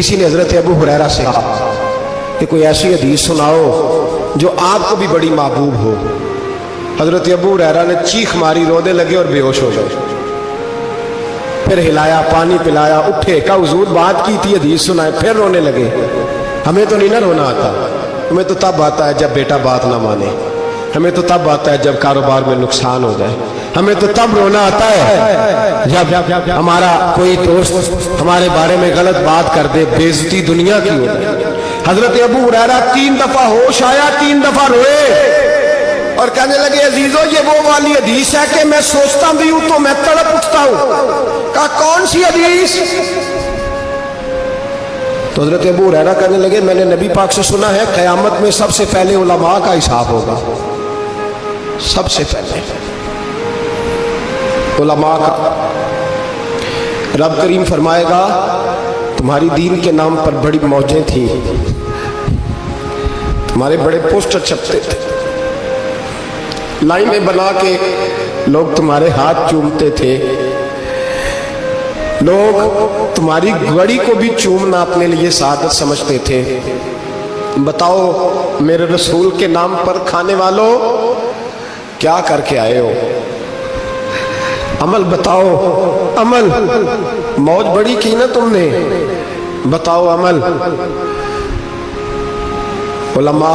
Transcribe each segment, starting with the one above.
किसी ने हजरत अबू हुरैरा से कहा कि कोई ऐसी हदीस सुनाओ जो आपको भी बड़ी महबूब हो। हजरत अबू हुरैरा ने चीख मारी, रोने लगे और बेहोश हो गए। फिर हिलाया, पानी पिलाया, उठे, कहा हुजूर बात की थी, हदीस सुनाए। फिर रोने लगे। हमें तो नहीं ना रोना आता, हमें तो तब आता है जब बेटा बात ना माने, हमें तो तब आता है जब कारोबार में नुकसान हो जाए, हमें तो तब रोना आता है जब हमारा कोई दोस्त हमारे बारे में गलत बात कर दे, बेइज्जती दुनिया की हो जाए। हजरत अबू हुरैरा 3 दफा होश आया, 3 दफा रोए और कहने लगे अजीजों ये वो वाली हदीस है कि मैं सोचता भी हूं तो मैं तड़प उठता हूं। कहा कौन सी हदीस? तो हजरत अबू हुरैरा कहने लगे मैंने नबी पाक से सुना है क़यामत में सबसे पहले उलमा का हिसाब होगा, सबसे पहले उलमा का। रब करीम फरमाएगा तुम्हारी दीन के नाम पर बड़ी मौजें थी, तुम्हारे बड़े पोस्टर छपते थे, लाइनें बना के लोग तुम्हारे हाथ चूमते थे, लोग तुम्हारी घड़ी को भी चूमना अपने लिए सादत समझते थे। बताओ मेरे रसूल के नाम पर खाने वालों क्या करके आए हो? अमल बताओ, अमल। मौज बड़ी की ना तुमने, बताओ अमल। उलमा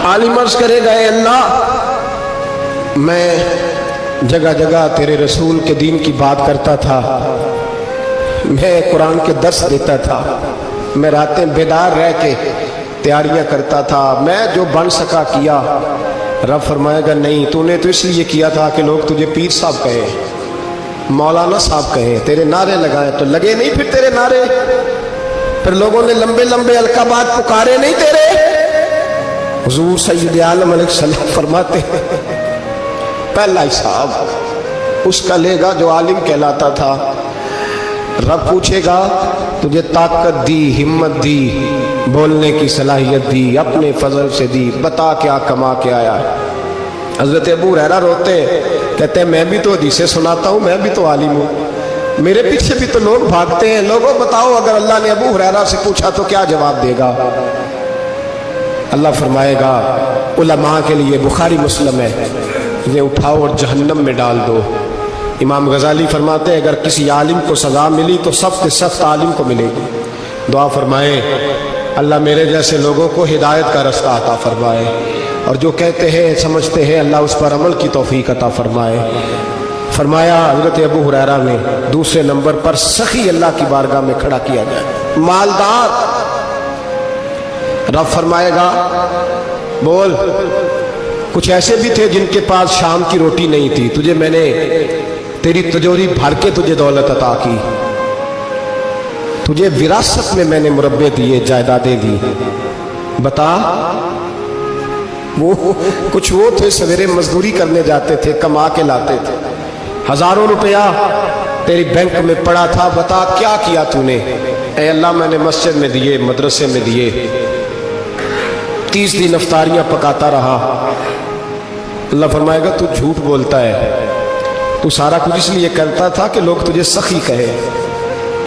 आलिम अर्ज़ करेगा अल्लाह मैं जगह जगह तेरे रसूल के दीन की बात करता था, मैं कुरान के दर्स देता था, मैं रातें बेदार रह के तैयारियां करता था, मैं जो बन सका किया। रब फरमाएगा नहीं, तूने तो इसलिए किया था कि लोग तुझे पीर साहब कहे, मौलाना साहब कहे, तेरे नारे लगाए, तो लगे नहीं फिर तेरे नारे, फिर लोगों ने लंबे लंबे अलकाबात पुकारे नहीं तेरे। हुजूर सैयद आलम अलैहिस्सलाम फरमाते पहला हिसाब उसका लेगा जो आलिम कहलाता था। रब पूछेगा तुझे ताकत दी, हिम्मत दी, बोलने की सलाहियत दी, अपने फजल से दी, बता क्या कमा के आया। हजरत अबू हुरैरा रोते कहते हैं मैं भी तो हदीसें सुनाता हूँ, मैं भी तो आलिम हूँ, मेरे पीछे भी तो लोग भागते हैं। लोगों बताओ अगर अल्लाह ने अबू हुरैरा से पूछा तो क्या जवाब देगा? अल्लाह फरमाएगा उलमा के लिए बुखारी मुस्लिम है, इन्हें उठाओ और जहन्नम में डाल दो। इमाम गजाली फरमाते हैं अगर किसी आलिम को सजा मिली तो सबसे सख्त आलिम को मिलेगी। दुआ फरमाए अल्लाह मेरे जैसे लोगों को हिदायत का रास्ता अता फरमाए, और जो कहते हैं समझते हैं अल्लाह उस पर अमल की तौफीक अता फरमाए। फरमाया हजरत अबू हुरैरा ने दूसरे नंबर पर सखी अल्लाह की बारगाह में खड़ा किया जाए, मालदार। रब फरमाएगा बोल कुछ ऐसे भी थे जिनके पास शाम की रोटी नहीं थी, तुझे मैंने तेरी तिजोरी भर के तुझे दौलत अता की, तुझे विरासत में मैंने मुरब्बे दिए, जायदादें दी। बता वो कुछ वो थे सवेरे मजदूरी करने जाते थे, कमा के लाते थे, हजारों रुपया तेरी बैंक में पड़ा था, बता क्या किया तूने? ऐ अल्लाह मैंने मस्जिद में दिए, मदरसे में दिए, 30 दिन इफ्तारियां पकाता रहा। अल्लाह फरमाएगा तू झूठ बोलता है, तू सारा कुछ इसलिए करता था कि लोग तुझे सखी कहे।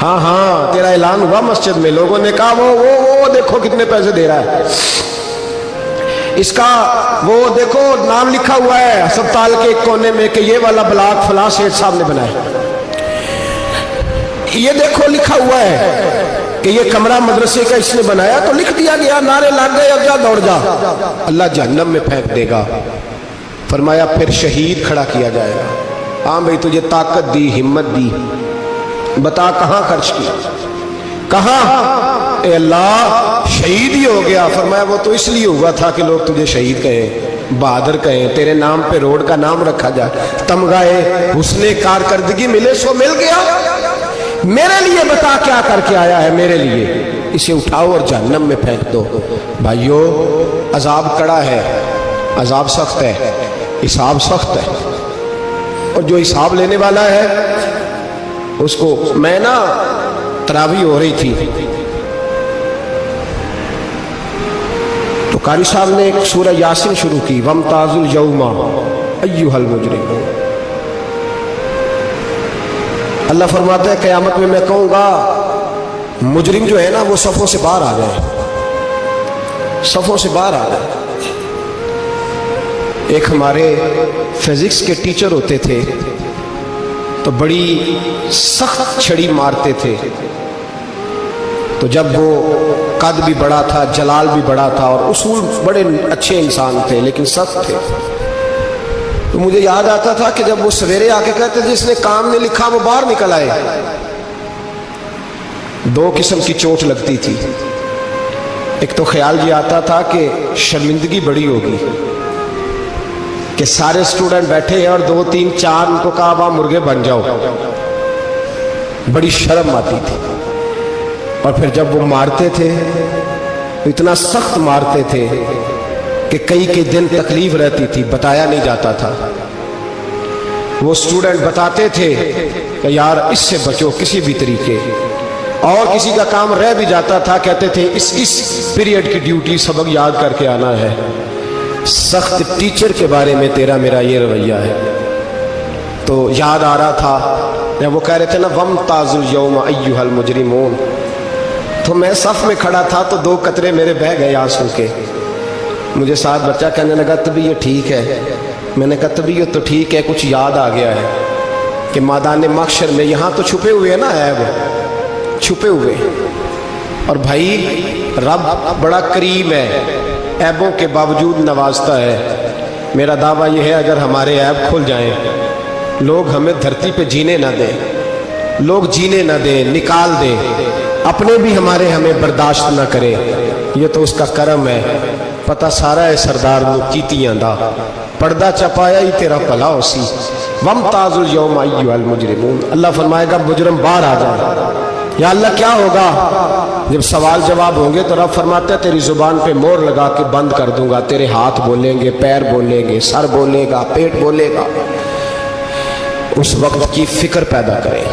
हाँ हाँ तेरा ऐलान हुआ मस्जिद में, लोगों ने कहा वो देखो कितने पैसे दे रहा है, इसका वो देखो नाम लिखा हुआ है अस्पताल के एक कोने में कि ये वाला ब्लॉक फलां सेठ साहब ने बनाया, ये देखो लिखा हुआ है कि ये कमरा मदरसे का इसने बनाया, तो लिख दिया गया, नारे लग गए, अब जा दौड़ जा। अल्लाह जहन्नम में फेंक देगा। फरमाया फिर शहीद खड़ा किया जाएगा। हाँ भाई तुझे ताकत दी, हिम्मत दी, बता कहाँ खर्च किया, कहाँ? ए अल्लाह शहीद ही हो गया। फरमाया वो तो इसलिए हुआ था कि लोग तुझे शहीद कहें, बहादुर कहें, तेरे नाम पे रोड का नाम रखा जाए, तमगाए हुस्ने कारकर्दगी मिले सो मिल गया। मेरे लिए बता क्या करके आया है मेरे लिए, इसे उठाओ और जहन्नम में फेंक दो। भाइयों अजाब कड़ा है, अजाब सख्त है, हिसाब सख्त है, और जो हिसाब लेने वाला है उसको, मैं ना तरावी हो रही थी तो कारी साहब ने एक सूरह यासीन शुरू की, वमताजुल यौमा अय्युहल मुजरिमून। अल्लाह फरमाता है क़यामत में मैं कहूँगा मुजरिम जो है ना वो सफ़ों से बाहर आ गए, सफ़ों से बाहर आ गए। एक हमारे फिजिक्स के टीचर होते थे तो बड़ी सख्त छड़ी मारते थे। तो जब वो कद भी बड़ा था, जलाल भी बड़ा था और उसूल बड़े अच्छे इंसान थे लेकिन सख्त थे, तो मुझे याद आता था कि जब वो सवेरे आके कहते जिसने काम नहीं लिखा वो बाहर निकल आए। दो किस्म की चोट लगती थी। एक तो ख्याल ये आता था कि शर्मिंदगी बड़ी होगी कि सारे स्टूडेंट बैठे हैं और 2 3 4 उनको कहा वहां मुर्गे बन जाओ, बड़ी शर्म आती थी। और फिर जब वो मारते थे तो इतना सख्त मारते थे कि कई दिन तकलीफ रहती थी, बताया नहीं जाता था। वो स्टूडेंट बताते थे कि यार इससे बचो किसी भी तरीके, और किसी का काम रह भी जाता था कहते थे इस पीरियड की ड्यूटी सबक याद करके आना है। सख्त टीचर के बारे में तेरा मेरा ये रवैया है। तो याद आ रहा था जब वो कह रहे थे ना वमताजुल यौम अय्युहल मुजरिमून, तो मैं सफ में खड़ा था तो 2 कतरे मेरे बह गए आंसू के। मुझे साथ बच्चा कहने लगा तबीयत ठीक है। मैंने कहा तबीयत तो ठीक है, कुछ याद आ गया है कि मैदान महशर में यहाँ तो छुपे हुए हैं ना ऐब, छुपे हुए। और भाई रब बड़ा करीम है, ऐबों के बावजूद नवाजता है। मेरा दावा यह है अगर हमारे ऐब खुल जाएं, लोग हमें धरती पे जीने ना दें, लोग जीने ना दें, निकाल दें, अपने भी हमें बर्दाश्त ना करें, ये तो उसका करम है। पता सारा है सरदार नु कीतियां दा, पर्दा चपाया ही तेरा भला होसी। वमताजुल यौम अय्युहल मुजरिमून, अल्लाह फरमाएगा मुजरिम बाहर आ जाए। या अल्लाह क्या होगा जब सवाल जवाब होंगे? तो रब फरमाता है तेरी जुबान पे मोहर लगा के बंद कर दूंगा, तेरे हाथ बोलेंगे, पैर बोलेंगे, सर बोलेगा, पेट बोलेगा। उस वक्त की फिक्र पैदा करें।